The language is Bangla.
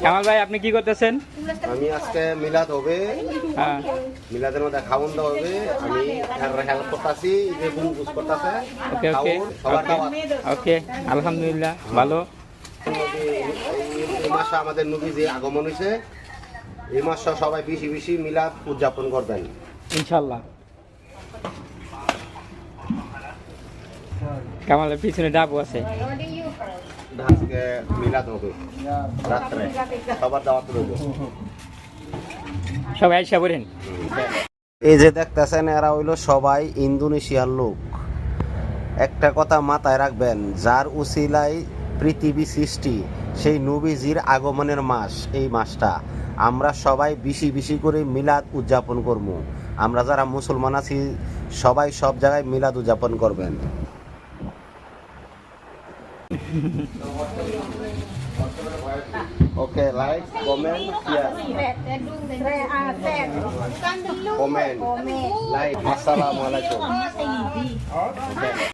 কামাল ভাই আপনি কি করতেছেন? আমি আজকে মিলাদ হবে, হ্যাঁ মিলাদের মধ্যে খাওয়ান দাওয়া হবে। আমি হেল্প করতেছি, যে বুঝ করতেছে। ওকে ওকে ওকে আলহামদুলিল্লাহ ভালো। এই মাসে আমাদের নবী যে আগমন হয়েছে, এই মাসে সবাই বেশি বেশি মিলাদ উদযাপন করবেন ইনশাল্লাহ। কামালের পিছনে ডাবু আছে। আজকে মিলাদ হবে রাত্রে, সবার দাওয়াত রইব। সবাই আইসা বলেন। এই যে দেখতেছেন, এরা হইল সবাই ইন্দোনেশিয়ার লোক। একটা কথা মাথায় রাখবেন, যার উসিলায় পৃথিবী সৃষ্টি, সেই নবীজির আগমনের মাস এই মাসটা। আমরা সবাই বেশি বেশি করে মিলাদ উদযাপন করব। আমরা যারা মুসলমান আছি সবাই সব জায়গায় মিলাদ উদযাপন করবেন। Okay, like, comment, share. Comment, like. Assalamualaikum. Okay.